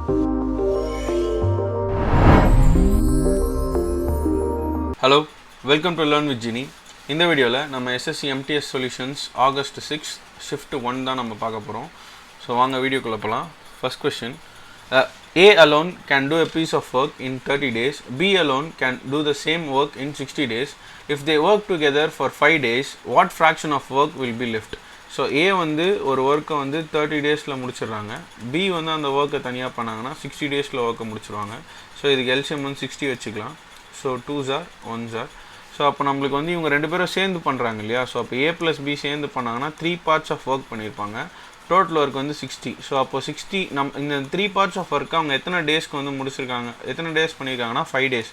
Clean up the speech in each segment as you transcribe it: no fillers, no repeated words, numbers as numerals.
Hello, welcome to Learn with Genie. In the video, நம்ம SSC MTS Solutions August 6 Shift 1 தான் நம்ம பார்க்க போகிறோம். ஸோ வாங்க வீடியோக்குள்ளே போகலாம். First question. A alone can do a piece of work in 30 days. B alone can do the same work in 60 days. If they work together for 5 days, what fraction of work will be left? So A வந்து ஒரு ஒர்க்கை வந்து 30 டேஸில் முடிச்சிடுறாங்க. B வந்து அந்த ஒர்க்கை தனியாக பண்ணாங்கன்னா 60 டேஸில் ஒர்க்கை முடிச்சிடுவாங்க. ஸோ இதுக்கு LCM வந்து 60 வச்சுக்கலாம். So 2s are 1s are. So அப்போ நம்மளுக்கு வந்து இவங்க ரெண்டு பேரும் சேர்ந்து பண்ணுறாங்க இல்லையா? ஸோ அப்போ A + B சேர்ந்து பண்ணாங்கன்னா 3 parts ஆஃப் ஒர்க் பண்ணியிருப்பாங்க. டோட்டல் ஒர்க் வந்து 60. ஸோ அப்போ 60 இந்த 3 parts ஆஃப் ஒர்க்கு அவங்க எத்தனை டேஸ்க்கு வந்து முடிச்சிருக்காங்க, எத்தனை டேஸ் பண்ணியிருக்காங்கன்னா 5 days.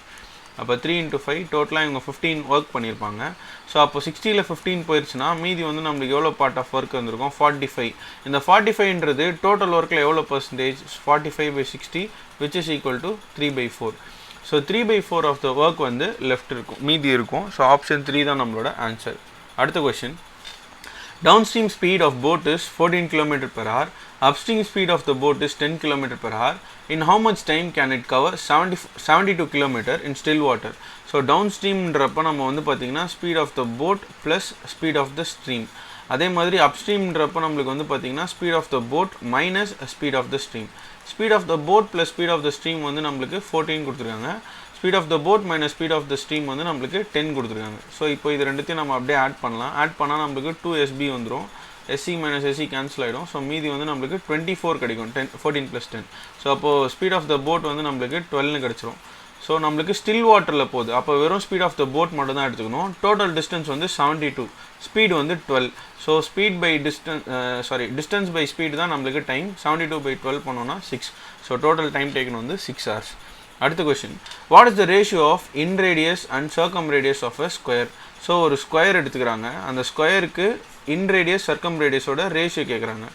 அப்போ 3 × 5 டோட்டலாக இவங்க 15 ஒர்க் பண்ணியிருப்பாங்க. ஸோ அப்போ 60ல் 15 போயிடுச்சுன்னா மீதி வந்து நம்மளுக்கு எவ்வளோ பார்ட் ஆஃப் ஒர்க் வந்திருக்கும்? 45. இந்த 45ன்றது டோட்டல் ஒர்க்கில் எவ்வளோ percentage? 45/60 which is equal to 3/4. So 3/4 of the work வந்து லெஃப்ட் இருக்கும், மீதி இருக்கும். ஸோ ஆப்ஷன் 3 தான் நம்மளோட ஆன்சர். அடுத்த question. Downstream speed of boat is 14 km/h. Upstream speed of the boat is 10 km/h. In how much time can it cover 72 km in still water? So டவுன்ஸ்ட்ரீம்ன்றப்போ நம்ம வந்து பார்த்திங்கன்னா speed of the boat plus speed of the stream. அதே மாதிரி அப்ஸ்ட்ரீம்ன்றப்போ நம்மளுக்கு வந்து பார்த்திங்கன்னா speed of the boat minus speed of the stream. Speed of the boat plus speed of the stream வந்து நம்மளுக்கு 14 கொடுத்துருக்காங்க. Speed of the boat minus speed of the stream வந்து நம்மளுக்கு 10 கொடுத்துருக்காங்க. ஸோ இப்போ இது ரெண்டுத்தையும் நம்ம அப்படியே ஆட் பண்ணலாம். ஆட் பண்ணால் நம்மளுக்கு 2SB வந்துடும். SC - SC கேன்சல் ஆகிடும். ஸோ மீதி வந்து நம்மளுக்கு 24 கிடைக்கும். 14 + 10. ஸோ அப்போது ஸ்பீட் ஆஃப் த போட் வந்து நம்மளுக்கு 12 கிடச்சிரும். ஸோ நம்மளுக்கு ஸ்டில் வாட்டரில் போகுது. அப்போ வெறும் ஸ்பீட் ஆஃப் த போட் மட்டும் தான் எடுத்துக்கணும். டோட்டல் டிஸ்டன்ஸ் வந்து 72, ஸ்பீடு வந்து 12. So speed by distance by speed தான் நம்மளுக்கு டைம். 72/12 பண்ணோன்னா 6. ஸோ டோட்டல் டைம் டேக்கன் வந்து 6 hours. அடுத்த question. What is the ratio of inradius and circumradius of a square? So ஒரு ஸ்கொயர் எடுத்துக்கிறாங்க. அந்த ஸ்கொயருக்கு இன் ரேடியஸ் சர்க்கம் ரேடியஸோட ரேஷியோ கேட்குறாங்க.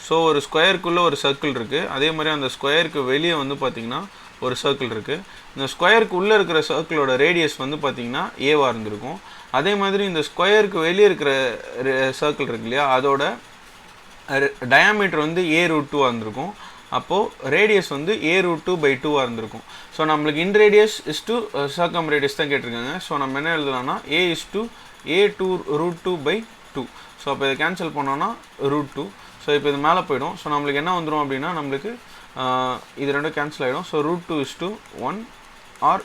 ஸோ ஒரு ஸ்கொயருக்குள்ளே ஒரு சர்க்கிள் இருக்குது. அதே மாதிரி அந்த ஸ்கொயருக்கு வெளியே வந்து பார்த்திங்கன்னா ஒரு சர்க்கிள் இருக்குது. இந்த ஸ்கொயருக்கு உள்ளே இருக்கிற சர்க்கிளோட ரேடியஸ் வந்து பார்த்திங்கன்னா ஏவாக இருந்திருக்கும். அதே மாதிரி இந்த ஸ்கொயருக்கு வெளியே இருக்கிற சர்க்கிள் இருக்கு இல்லையா, அதோட டயாமீட்டர் வந்து A√2 இருந்திருக்கும். அப்போது ரேடியஸ் வந்து A√2/2 இருந்திருக்கும். ஸோ நம்மளுக்கு இன் ரேடியஸ் = சர்க்கம் ரேடியஸ் தான் கேட்டிருக்காங்க. ஸோ நம்ம என்ன எழுதலாம்னா A = A√2/2. ஸோ அப்போ இதை கேன்சல் பண்ணோன்னா √2. ஸோ இப்போ இது மேலே போயிடும். ஸோ நம்மளுக்கு என்ன வந்துடும் அப்படின்னா நம்மளுக்கு இது ரெண்டும் கேன்சல் ஆகிடும். So √2 = 1 or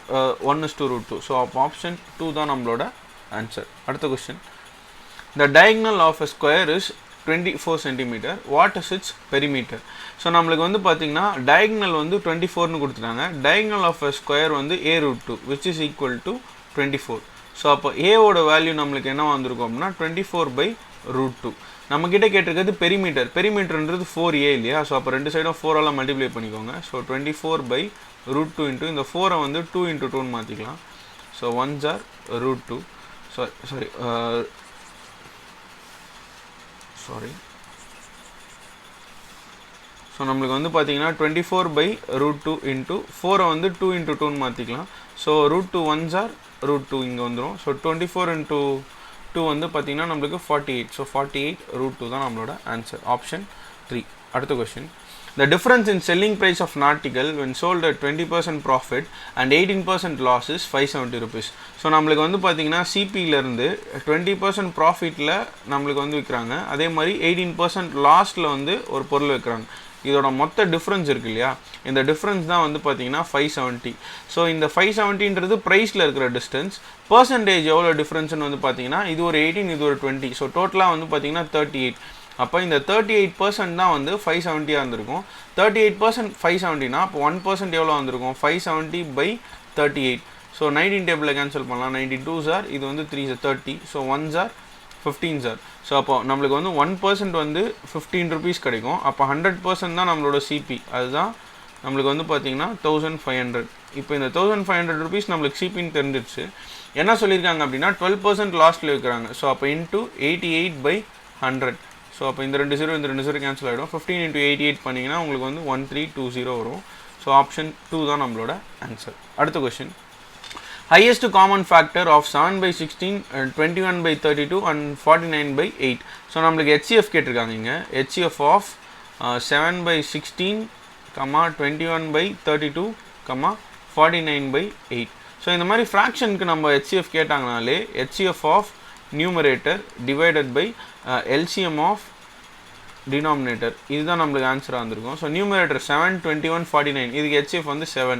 1 = √2. ஸோ அப்போ ஆப்ஷன் 2 தான் நம்மளோட ஆன்சர். அடுத்த question. The diagonal of a square is 24 cm. What is its perimeter? So நம்மளுக்கு வந்து பார்த்திங்கன்னா டயக்னல் வந்து 24ன்னு கொடுத்துட்டாங்க. டயக்னல் ஆஃப் அ ஸ்கொயர் வந்து A√2 which is equal to 24. So அப்போ ஏவோட வேல்யூ நம்மளுக்கு என்ன வந்திருக்கும் அப்படின்னா 24/√2. நம்மக்கிட்ட கேட்டிருக்கிறது பெரிமீட்டர். பெரிமீட்டர்ன்றது 4A இல்லையா? ஸோ அப்போ ரெண்டு சைடும் 4ஆல் மல்டிப்ளை பண்ணிக்கோங்க. ஸோ 24/√2 இன்ட்டு இந்த 4 வந்து 2 × 2ன்னு மாற்றிக்கலாம். So 1s are √2. ஸோ நம்மளுக்கு வந்து பார்த்தீங்கன்னா 24/√2 இன்ட்டு 4 வந்து 2 × 2ன்னு மாற்றிக்கலாம். ஸோ √2 1s are √2 இங்கே வந்துடும். ஸோ 24 × 2 வந்து பார்த்திங்கன்னா நம்மளுக்கு 48. ஸோ 48/√2 தான் நம்மளோட ஆன்சர். ஆப்ஷன் 3. அடுத்த question. The difference in selling price of an article when sold at 20% profit and 18% loss is 570 rupees. So நம்மளுக்கு வந்து பார்த்திங்கன்னா சிபியிலேருந்து 20% ப்ராஃபிட்டில் நம்மளுக்கு வந்து விற்கிறாங்க. அதே மாதிரி 18% லாஸில் வந்து ஒரு பொருள் விற்கிறாங்க. இதோட மொத்த டிஃப்ரென்ஸ் இருக்குது இல்லையா, இந்த டிஃப்ரென்ஸ் தான் வந்து பார்த்திங்கன்னா 570. ஸோ இந்த 570ன்றது ப்ரைஸில் இருக்கிற டிஸ்டன்ஸ். பர்சன்டேஜ் எவ்வளோ டிஃப்ரென்ஸ்னு வந்து பார்த்திங்கன்னா இது ஒரு 18, இது ஒரு 20. ஸோ டோட்டலாக வந்து பார்த்திங்கன்னா 38. அப்போ இந்த 38% தான் வந்து 570 இருந்திருக்கும். 38% 570னா அப்போ 1% எவ்வளோ வந்திருக்கும்? 570/38. ஸோ 19 டேபிளில் கேன்சல் பண்ணலாம். 92s are, இது வந்து 3s are 30. So 1s are 15s are. So அப்போ நம்மளுக்கு வந்து 1% வந்து 15 rupees கிடைக்கும். அப்போ 100% தான் நம்மளோட சிபி. அதுதான் நம்மளுக்கு வந்து பார்த்திங்கன்னா 1500. இப்போ இந்த 1500 rupees நம்மளுக்கு சிபின்னு தெரிஞ்சிடுச்சு. என்ன சொல்லியிருக்காங்க அப்படின்னா 12% லாஸ்ட்டில் வைக்கிறாங்க. ஸோ அப்போ இன்ட்டு 88/100. ஸோ அப்போ இந்த 2 0 கேன்சல் ஆகிடும். 15 × 88 பண்ணிங்கன்னா உங்களுக்கு வந்து 1320 வரும். ஸோ ஆப்ஷன் 2 தான் நம்மளோட ஆன்சர். அடுத்த question. highest common factor of 7/16, 21/32 and 49/8. So நம்மளுக்கு HCF கேட்டிருக்காங்க. இங்கே HCF of 7/16, 21/32, 49/8. ஸோ இந்த மாதிரி ஃப்ராக்ஷனுக்கு நம்ம HCF கேட்டாங்கனாலே HCF of numerator divided by LCM of denominator, இதுதான் நம்மளுக்கு ஆன்சராக வந்திருக்கும். ஸோ நியூமரேட்டர் 7, 21, 49, இதுக்கு HCF வந்து 7.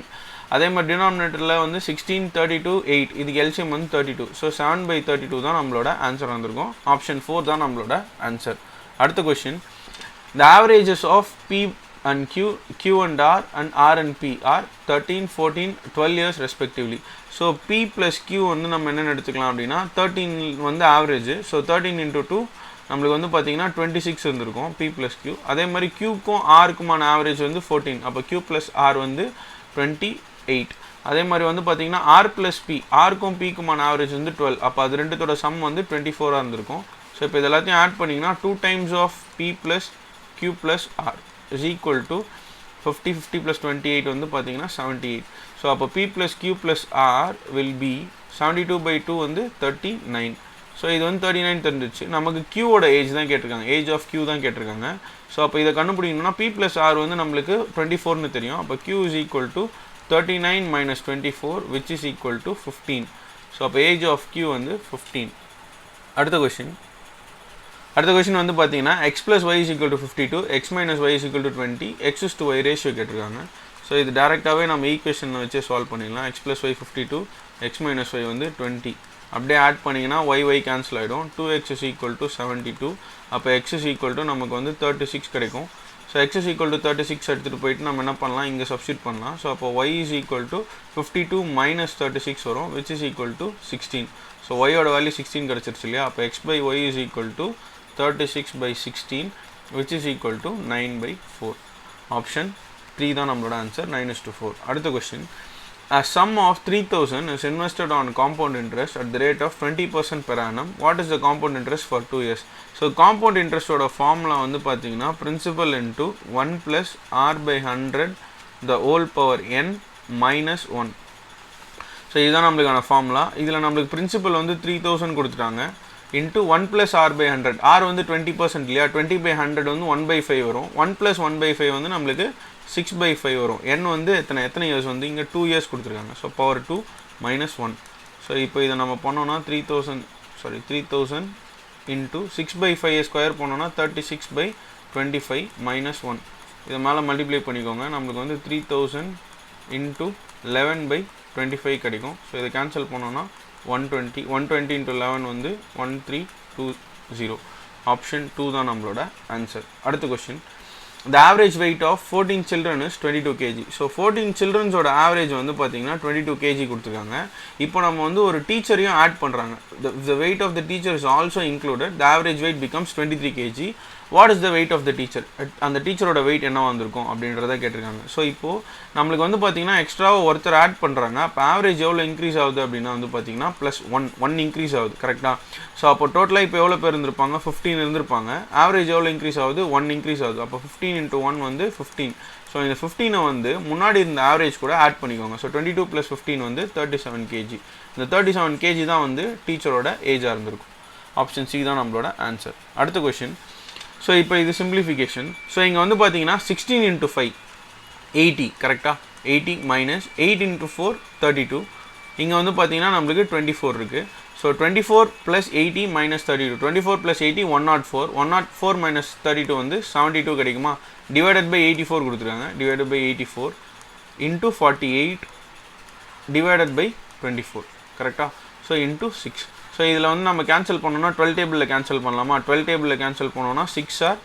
அதே மாதிரி டினாமினேட்டரில் வந்து 16, 32, 8, இதுக்கு LCM வந்து 32. ஸோ 7/32 தான் நம்மளோட ஆன்சர் வந்திருக்கும். ஆப்ஷன் 4 தான் நம்மளோட ஆன்சர். அடுத்த question, the averages of P and Q and R and R and P are 13, 14, 12 years respectively. So P plus Q வந்து நம்ம என்னென்னு எடுத்துக்கலாம் அப்படின்னா 13 வந்து ஆவரேஜ். ஸோ 13 into 2 நம்மளுக்கு வந்து பார்த்தீங்கன்னா 26 இருந்திருக்கும் P plus Q. அதே மாதிரி Qக்கும் Rக்குமான ஆவரேஜ் வந்து 14. அப்போ Q plus R வந்து 28. அதே மாதிரி வந்து பார்த்தீங்கன்னா R plus P, Rக்கும் Pக்குமான ஆவரேஜ் வந்து 12. அப்போ அது ரெண்டுத்தோட சம் வந்து 24 இருந்திருக்கும். ஸோ இப்போ இது எல்லாத்தையும் ஆட் பண்ணிங்கன்னா 2 times of P plus Q plus R is equal to 50, 50 plus 28 வந்து பார்த்தீங்கன்னா 78. ஸோ அப்போ P plus Q plus R will be 72/2 வந்து 39. ஸோ இது வந்து 39 தெரிஞ்சிச்சு. நமக்கு Qவோட ஏஜ் தான் கேட்டிருக்காங்க, ஏஜ் ஆஃப் Q தான் கேட்டிருக்காங்க. ஸோ அப்போ இதை கண்டுபிடிக்கணும்னா P plus R வந்து நம்மளுக்கு 24ன்னு தெரியும். அப்போ Q is equal to 39 minus 24 which is equal to 15. So அப்போ ஏஜ் ஆஃப் Q வந்து 15. அடுத்த கொஷின் வந்து பார்த்தீங்கன்னா x plus y is equal to 52, x minus y is equal to 20, x is to y ratio கேட்டிருக்காங்க. So இது டேரெக்டாகவே நம்ம ஈக்குவேஷனை வச்சு சால்வ் பண்ணிடலாம். x plus y 52, x minus y வந்து 20. அப்படியே ஆட் பண்ணிங்கன்னா y கேன்சல் ஆகிடும். 2x is equal to 72. அப்போ x is equal to நமக்கு வந்து 36 கிடைக்கும். So x is equal to 36 எடுத்துகிட்டு போயிட்டு நம்ம என்ன பண்ணலாம், இங்கே சப்ஸ்டியூட் பண்ணலாம். ஸோ அப்போ y is equal to 52 minus 36 வரும், which is equal to 16. So y-ஓட வேல்யூ 16 கிடச்சிருச்சு இல்லையா. அப்போ x by y is equal to 36/16 which is equal to 9/4. Option 3 தான் நம்மளோட ஆன்சர், 9:4. அடுத்த question, a sum of 3,000 is invested on compound interest at the rate of 20% per annum. What is the compound interest for 2 years? So compound interest ஓட formula வந்து பார்த்தீங்கன்னா principal into 1 plus r by 100 the whole power n minus 1. So இதுதான் நம்மளுக்கான formula. இதில் நம்மளுக்கு principal வந்து 3000 கொடுத்துட்டாங்க into 1 plus r by 100. r வந்து 20% இல்லையா, 20/100 வந்து 1/5 வரும். 1 plus 1/5 வந்து நம்மளுக்கு 6/5 வரும். n வந்து எத்தனை இயர்ஸ் வந்து இங்கே 2 இயர்ஸ் கொடுத்துருக்காங்க. So power 2 minus 1. ஸோ இப்போ இதை நம்ம பண்ணோன்னா 3000 into 6/5 ஸ்கொயர் பண்ணோன்னா 36/25 minus 1. இதை மேலே மல்டிப்ளை பண்ணிக்கோங்க. நம்மளுக்கு வந்து 3000 into 11/25 கிடைக்கும். ஸோ இதை கேன்சல் பண்ணோன்னா 120 into 11 வந்து 1320. ஆப்ஷன் 2 தான் நம்மளோட ஆன்சர். அடுத்த question, the average weight of 14 children is 22 kg. So 14 childrenஸோட ஆவரேஜ் வந்து பார்த்தீங்கன்னா 22 kg கொடுத்துருக்காங்க. இப்போ நம்ம வந்து ஒரு டீச்சரையும் ஆட் பண்ணுறாங்க. the weight of the teacher is also included. the average weight becomes 23 kg. What is the weight of the teacher? அந்த டீச்சரோட வெயிட் என்ன வந்திருக்கும் அப்படின்றத கேட்டிருக்காங்க. ஸோ இப்போது நம்மளுக்கு வந்து பார்த்தீங்கன்னா எக்ஸ்ட்ராவாக ஒருத்தர் ஆட் பண்ணுறாங்க. அப்போ ஆவரேஜ் எவ்வளோ இன்க்ரீஸ் ஆகுது அப்படின்னா வந்து பார்த்தீங்கன்னா +1 இன்க்ரீஸ் ஆகுது. கரெக்டாக? ஸோ அப்போ டோட்டலாக இப்போ எவ்வளோ பேர் இருந்திருப்பாங்க? 15 இருந்திருப்பாங்க. ஆவரேஜ் எவ்வளோ இன்க்ரீஸ் ஆகுது? 1 இன்க்ரீஸ் ஆகுது. அப்போ 15 into 1 வந்து 15. ஸோ இந்த 15 வந்து முன்னாடி இருந்த ஆவரேஜ் கூட ஆட் பண்ணிக்கோங்க. ஸோ 22 + 15 வந்து 37 kg. இந்த 37 kg தான் வந்து டீச்சரோட ஏஜாக இருந்திருக்கும். ஆப்ஷன் சி தான் நம்மளோட ஆன்சர். அடுத்த கொஷின், ஸோ இப்போ இது சிம்பிளிஃபிகேஷன். ஸோ இங்கே வந்து பார்த்தீங்கன்னா 16 into 5 80. கரெக்டாக? 80 minus 8 into 4 32. இங்கே வந்து பார்த்தீங்கன்னா நம்மளுக்கு 24 இருக்குது. So 24 + 80 minus 32. 24 + 80 104. 104 minus 32 வந்து 72 கிடைக்குமா? டிவைடட் பை 84 கொடுத்துருக்காங்க. Divided by 84 into 48 divided by 24. கரெக்டாக? So into 6. ஸோ இதில் வந்து நம்ம கேன்சல் பண்ணோன்னா 12 டேபிளில் கேன்சல் பண்ணலாமா? 12 டேபிளில் கேன்சல் பண்ணோன்னா 6 ஆர்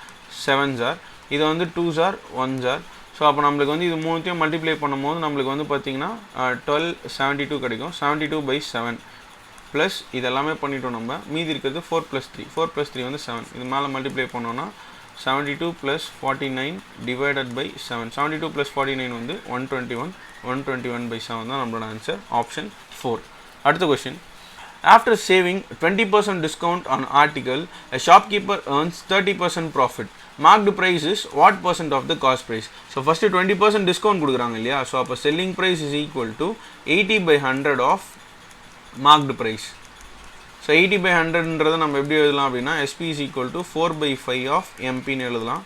7 ஆர், இதை வந்து 2 ஆர் 1 ஆர். ஸோ அப்போ நம்மளுக்கு வந்து இது மூணுத்தையும் மல்டிப்ளை பண்ணும்போது நம்மளுக்கு வந்து பார்த்திங்கன்னா 1272 கிடைக்கும். 72/7 ப்ளஸ் இதெல்லாமே பண்ணிட்டோம் நம்ம. மீதி இருக்கிறது 4 + 3. 4 + 3 வந்து 7. இது மேலே மல்டிப்ளை பண்ணோன்னா 72 + 49 டிவைடட் பை 7. 72 + 49 வந்து 121. 121/7 தான் நம்மளோட ஆன்சர். ஆப்ஷன் 4. அடுத்த question, after saving 20% discount on article, a shopkeeper earns 30% profit. Marked price is what percent of the cost price? So first 20% discount கொடுக்குறாங்க இல்லையா. ஸோ அப்போ selling price is equal to 80/100 of marked price. So 80/100ன்றதை நம்ம எப்படி எழுதலாம் அப்படின்னா SP is equal to 4/5 of MP ன்னு எழுதலாம்.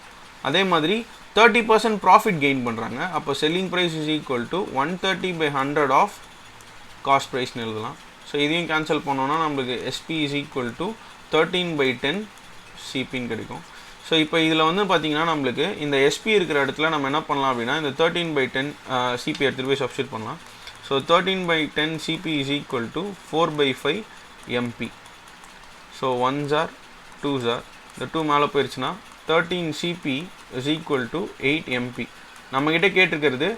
அதே மாதிரி 30% ப்ராஃபிட் கெயின் பண்ணுறாங்க. அப்போ selling price is equal to 130/100 of cost ப்ரைஸ்னு எழுதலாம். ஸோ இதையும் கேன்சல் பண்ணோன்னா நம்மளுக்கு எஸ்பி இஸ் ஈக்குவல் டு 13/10 சிபின்னு கிடைக்கும். ஸோ இப்போ இதில் வந்து பார்த்திங்கன்னா நம்மளுக்கு இந்த எஸ்பி இருக்கிற இடத்துல நம்ம என்ன பண்ணலாம் அப்படின்னா இந்த 13/10 சிபி எடுத்துகிட்டு போய் சப்ஸ்டியூட் பண்ணலாம். So 13/10 CP is equal to 4/5 MP. So 1s are 2s are இந்த 2 மேலே போயிடுச்சுன்னா 13 CP is equal to 8 MP. நம்மக்கிட்ட கேட்டிருக்கிறது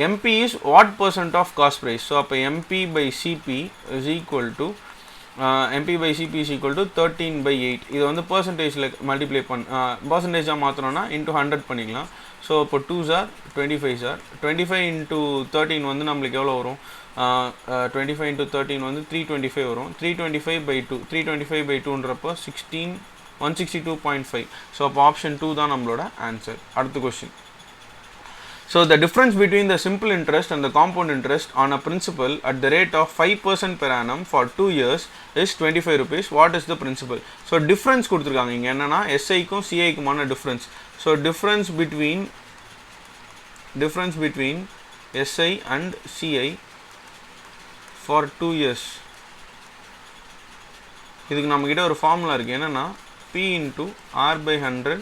MP is what % of cost price. So அப்போ MP CP is equal to MP CP is equal to 13/8. இதை வந்து பர்சன்டேஜில் multiply பர்சன்டேஜாக மாற்றணும்னா into 100 பண்ணிக்கலாம். ஸோ இப்போ 2s are 25s are 25 into 13 வந்து நம்மளுக்கு எவ்வளோ வரும்? 25 into 13 வந்து 325 வரும். 325/2 325/2ன்றப்போ 162.5. ஸோ அப்போ ஆப்ஷன் 2 தான் நம்மளோட ஆன்சர். அடுத்த question. So the difference between the simple interest and the compound interest on a principal at the rate of 5% per annum for 2 years is 25 rupees. What is the principal? So difference கொடுத்திருக்காங்க இங்க என்னன்னா SI க்கும் CI க்குமான difference. So difference between SI and CI for 2 years. இதுக்கு நம்ம கிட்ட ஒரு formula இருக்கு. என்னன்னா P into R/100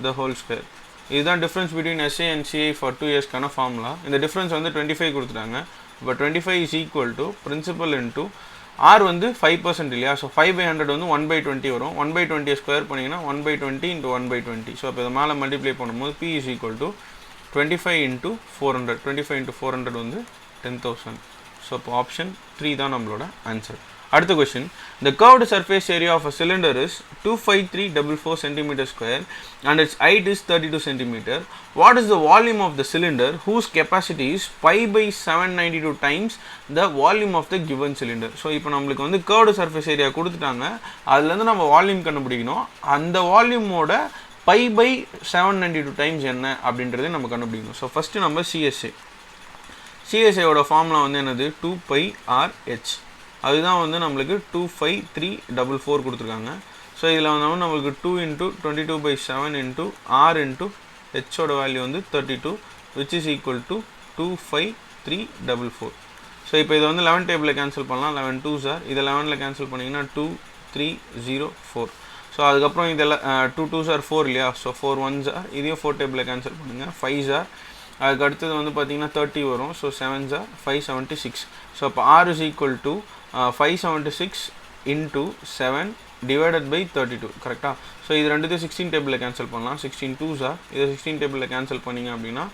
the whole square. இதுதான் difference between SI and CI for 2 இயர்ஸ்க்கான ஃபார்முலா. இந்த டிஃப்ரென்ஸ் வந்து 25 கொடுத்துட்டாங்க. இப்போ 25 is equal to principal into R வந்து 5% இல்லையா? ஸோ 5/100 வந்து 1/20 வரும். 1/20 ஸ்கொயர் பண்ணிங்கன்னா 1/20 into 1/20. ஸோ அப்போ இதை மேலே மல்டிப்ளை பண்ணும்போது P is equal to 25 into 400. 25 into 400 வந்து 10,000. ஸோ அப்போ ஆப்ஷன் 3 தான் நம்மளோட ஆன்சர். அடுத்த question. The curved surface area of a cylinder is 25344 centimeter square and its height is 32 centimeter. What is the volume of the cylinder whose capacity is pi/792 times the volume of the given cylinder? So இப்போ நம்மளுக்கு வந்து curved surface area கொடுத்துட்டாங்க. அதுலேருந்து நம்ம volume கண்டுபிடிக்கணும். அந்த வால்யூமோட pi/792 times என்ன அப்படின்றத நம்ம கண்டுபிடிக்கணும். ஸோ ஃபஸ்ட்டு நம்ம சிஎஸ்ஐயோட ஃபார்முலா வந்து என்னது? 2πRh. அதுதான் வந்து நம்மளுக்கு 25344 கொடுத்துருக்காங்க. ஸோ இதில் வந்து நம்மளுக்கு 2 into 22/7 into R into ஹெச்சோட வேல்யூ வந்து 32 which is equal to 25344. So இப்போ இதை வந்து 11 டேபிளில் கேன்சல் பண்ணலாம். 11 2s are இதை 11ல் கேன்சல் பண்ணிங்கன்னா 2304. ஸோ அதுக்கப்புறம் இதெல்லாம் 2 2s are 4 இல்லையா? ஸோ 4 1s are இதையும் 4 டேபிளில் கேன்சல் பண்ணுங்கள். 5s are அதுக்கு அடுத்தது வந்து பார்த்திங்கன்னா 30 வரும். So 7s are 576. ஸோ அப்போ R is equal to 576 into 7 divided by 32. கரெக்டாக? ஸோ இது ரெண்டுத்தையும் 16 டேபிளில் கேன்சல் பண்ணலாம். 16 2s are இதை 16 டேபிளில் கேன்சல் பண்ணிங்க அப்படின்னா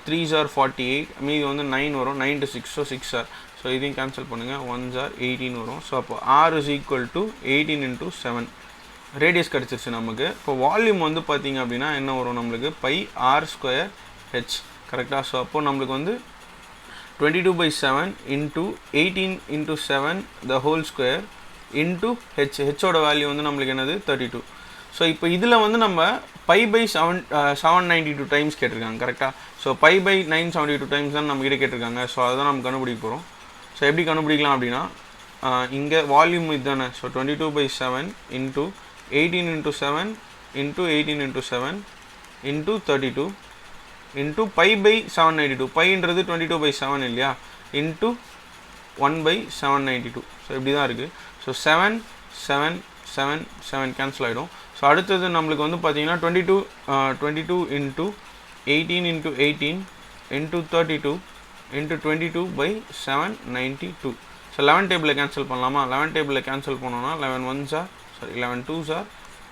3s are 48. மீதி வந்து 9 வரும். 9 to 6 ஸோ 6 are. ஸோ இதையும் கேன்சல் பண்ணுங்கள். 1s are 18 வரும். ஸோ அப்போ R is equal to 18 into 7. Radius கிடச்சிருச்சு நமக்கு. இப்போ வால்யூம் வந்து பார்த்திங்க அப்படின்னா என்ன வரும் நம்மளுக்கு? πr²h. கரெக்டாக? ஸோ அப்போது நம்மளுக்கு வந்து 22/7 into 18 into 7 the whole square into ஹெச்சோட வேல்யூ வந்து நம்மளுக்கு என்னது? 32. ஸோ இப்போ இதில் வந்து நம்ம π/792 டைம்ஸ் கேட்டிருக்காங்க. கரெக்டாக? ஸோ π/972 டைம்ஸ் தான் நம்மக்கிட்ட கேட்டிருக்காங்க. ஸோ அதுதான் நம்ம கண்டுபிடிக்க போகிறோம். ஸோ எப்படி கண்டுபிடிக்கலாம் அப்படின்னா இங்கே வால்யூம் இதுதானே? So 22/7 into 18 into 7 into 18 into 7 into 32 into π/792. பைன்றது 22/7 இல்லையா? இன்ட்டு 1/792. ஸோ இப்படி தான் இருக்குது. ஸோ 7 7 7 7 கேன்சல் ஆகிடும். ஸோ அடுத்தது நம்மளுக்கு வந்து பார்த்தீங்கன்னா 22 into 18 into 18 into 32 into 22/792. So 11 டேபிளில் கேன்சல் பண்ணலாமா? 11 டேபிளில் கேன்சல் பண்ணோன்னா 11 1s are 11 2s are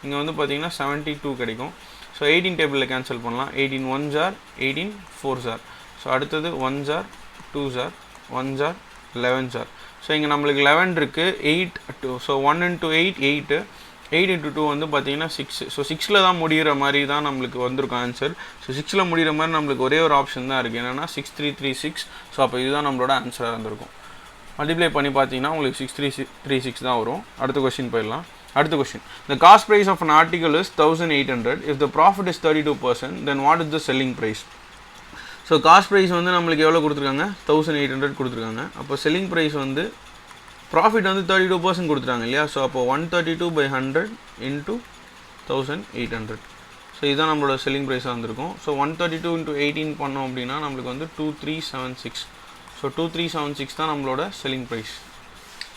இங்கே வந்து பார்த்தீங்கன்னா 72 கிடைக்கும். ஸோ 18 டேபிளில் கேன்சல் பண்ணலாம். 18 1s are 18 4s are. So அடுத்தது 1s are 2s are 1s are 11s are. So இங்கே நம்மளுக்கு 11 இருக்குது. 8 2. ஸோ 1 into 8 8 8 into 2 வந்து பார்த்தீங்கன்னா 6. ஸோ 6ல் தான் முடிகிற மாதிரி தான் நம்மளுக்கு வந்திருக்கும் ஆன்சர். ஸோ 6ல் முடிகிற மாதிரி நம்மளுக்கு ஒரே ஒரு ஆப்ஷன் தான் இருக்குது. என்னென்னா 6336. ஸோ அப்போ இதுதான் நம்மளோட ஆன்சராக இருந்திருக்கும். மல்டிப்ளை பண்ணி பார்த்தீங்கன்னா உங்களுக்கு 6336 தான் வரும். அடுத்த கொஸ்டின் போயிடலாம். அடுத்த question. The cost price of an article is 1800. If the profit is 32%, then what is the selling price? So cost price வந்து நம்மளுக்கு எவ்வளோ கொடுத்துருக்காங்க? 1800 கொடுத்துருக்காங்க. அப்போ செல்லிங் ப்ரைஸ் வந்து ப்ராஃபிட் வந்து 32% கொடுத்துருக்காங்க இல்லையா? ஸோ அப்போ 132/100 into 1800. ஸோ ஸோ இதுதான் நம்மளோட செல்லிங் ப்ரைஸாக வந்திருக்கும். ஸோ 132 into 18 பண்ணோம் அப்படின்னா நம்மளுக்கு வந்து 2376. ஸோ 2376 தான் நம்மளோட செல்லிங் ப்ரைஸ்.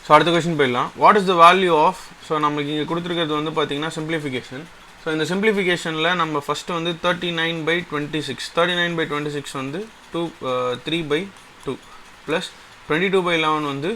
ஸோ அடுத்த கொஸ்டின் போயிடலாம். What is the value of, so நம்மளுக்கு இங்கே கொடுத்துருக்கிறது வந்து பார்த்தீங்கன்னா சிம்பிளிஃபிகேஷன். ஸோ இந்த சிம்பிளிஃபிகேஷனில் நம்ம ஃபஸ்ட்டு வந்து 39/26, 39/26 வந்து 3/2 ப்ளஸ் 22/11 வந்து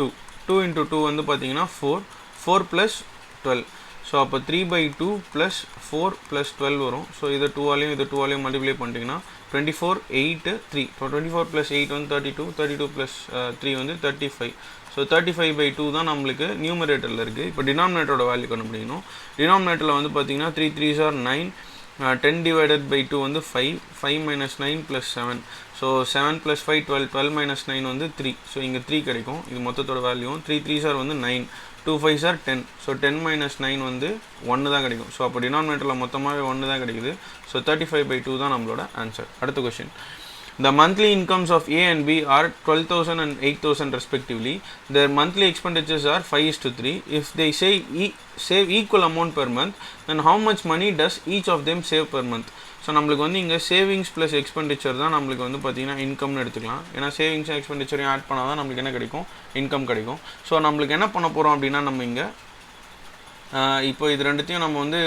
2, 2 into 2 வந்து பார்த்தீங்கன்னா 4, 4 + 12. ஸோ அப்போ 3/2 + 4 + 12 வரும். ஸோ இதை 2ஆலையும் இதை 2ஆலையும் மல்டிப்ளை பண்ணிட்டீங்கன்னா 24, 8, 3. இப்போ 24 + 8 வந்து 32, 32 + 3 வந்து 35. ஸோ 35/2 தான் நம்மளுக்கு நியூமரேட்டரில் இருக்குது. இப்போ டினாமினேட்டரோட வேல்யூ கண்டுபிடிக்கணும். டினாமினேட்டரில் வந்து பார்த்தீங்கன்னா 3 3s are 9, 10/2 வந்து 5, 5 - 9 + 7. ஸோ 7 + 5 12, 12 - 9 வந்து 3. ஸோ இங்கே 3 கிடைக்கும். இது மொத்தத்தோட வேல்யூ 3 3s are வந்து 9, 2 5s are 10. ஸோ 10 - 9 வந்து 1 தான் கிடைக்கும். ஸோ அப்போ டினாமினேட்டரில் மொத்தமாகவே 1 தான் கிடைக்குது. ஸோ 35/2 தான் நம்மளோட ஆன்சர். அடுத்த question. The monthly incomes of A and B are 12,000 and 8,000 respectively. Their monthly expenditures are 5:3. If they save equal amount per month, then how much money does each of them save per month? So நம்மளுக்கு வந்து இங்கே savings plus expenditure தான் நம்மளுக்கு வந்து பார்த்திங்கன்னா இன்கம்னு எடுத்துக்கலாம். ஏன்னா savings எக்ஸ்பெண்டிச்சரையும் add பண்ணால் தான் நம்மளுக்கு என்ன கிடைக்கும், இன்கம் கிடைக்கும். ஸோ நம்மளுக்கு என்ன பண்ண போகிறோம் அப்படின்னா நம்ம இங்கே இப்போ இது ரெண்டுத்தையும் நம்ம வந்து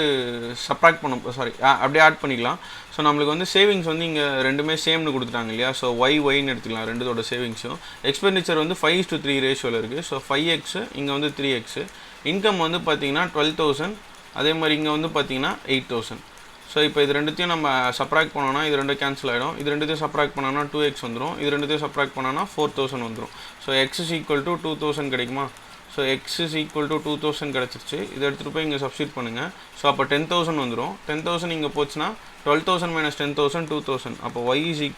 சப்ராக்ட் அப்படியே ஆட் பண்ணிக்கலாம். ஸோ நம்மளுக்கு வந்து சேவிங்ஸ் வந்து இங்கே ரெண்டுமே சேம்னு கொடுத்துட்டாங்க இல்லையா. ஸோ ஒய்னு எடுத்துக்கலாம் ரெண்டுத்தோட சேவிங்ஸும். எக்ஸ்பெண்டிச்சர் வந்து 5:3 ரேஷியோவில் இருக்குது. ஸோ 5x, இங்கே வந்து 3x. இன்கம் வந்து பார்த்திங்கன்னா 12,000, அதே மாதிரி இங்கே வந்து பார்த்திங்கன்னா 8,000. ஸோ இப்போ இது ரெண்டுத்தையும் நம்ம சப்ராக்ட் பண்ணோன்னா இது ரெண்டும் கேன்சல் ஆகிடும். இது ரெண்டுத்தையும் சப்ராக்ட் பண்ணோன்னா 2x வந்துடும். இது ரெண்டுத்தையும் சப்ராக்ட் பண்ணோன்னா 4,000 வந்துடும். ஸோ x = 2,000 கிடைக்குமா. ஸோ x = 2,000 கிடச்சிருச்சு. இதை எடுத்துகிட்டு போய் இங்கே சப்ஸ்டியூட் பண்ணுங்கள். ஸோ அப்போ 10,000 வந்துடும். 10,000 இங்கே போச்சுன்னா 12,000 - 10,000 2,000. அப்போ y =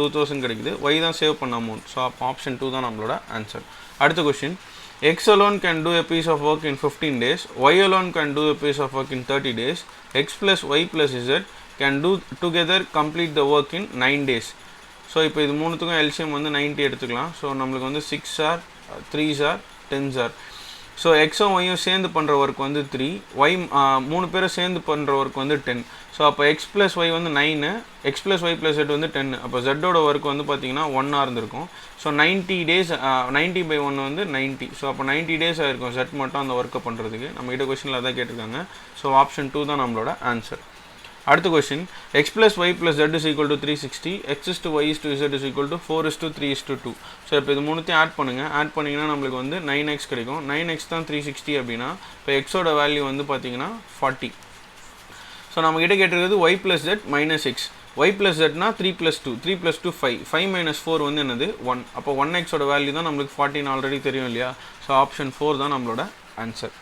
2,000 கிடைக்குது. y தான் சேவ் பண்ண அமௌண்ட். ஸோ அப்போ ஆப்ஷன் 2 தான் நம்மளோட ஆன்சர். அடுத்த question. X alone can do a piece of work in 15 days. Y alone can do a piece of work in 30 days. X plus Y plus Z can do together complete the work in 9 days. So இப்போ இது மூணுத்துக்கும் LCM வந்து 90 எடுத்துக்கலாம். So நம்மளுக்கு வந்து 6 are, 3s are, 10s are. So எக்ஸும் ஒய்யும் சேர்ந்து பண்ணுற work வந்து 3, ஒய் 3 பேரும் சேர்ந்து பண்ணுற ஒர்க் வந்து 10. ஸோ அப்போ x + y வந்து 9, x + y + z வந்து 10. அப்போ z-ஓட ஒர்க் வந்து பார்த்திங்கன்னா 1 இருந்திருக்கும். ஸோ 90 days, 90/1 வந்து 90. ஸோ அப்போ 90 days ஆகிருக்கும் z மட்டும் அந்த ஒர்க்கை பண்ணுறதுக்கு. நம்ம கிட்ட கொஸ்டினில் அதான் கேட்டிருக்காங்க. ஸோ ஆப்ஷன் 2 தான் நம்மளோட ஆன்சர். அடுத்த question. x + y + z = 360, x to y to z = 4:3:2. So இப்போ இது மூணுத்தையும் ஆட் பண்ணுங்கள். ஆட் பண்ணிங்கன்னா நம்மளுக்கு வந்து 9x கிடைக்கும். 9x தான் 360 அப்படின்னா இப்போ எக்ஸோட வேல்யூ வந்து பார்த்திங்கன்னா 40. ஸோ நம்மக்கிட்ட கேட்டிருக்கிறது y + z - x. y + z னா 3 + 2, 3 + 2 5, 5 - 4 வந்து என்னது 1. அப்போ 1x வேல்யூ தான் நம்மளுக்கு 40 ஆல்ரெடி தெரியும் இல்லையா. ஸோ ஆப்ஷன் 4 தான் நம்மளோட ஆன்சர்.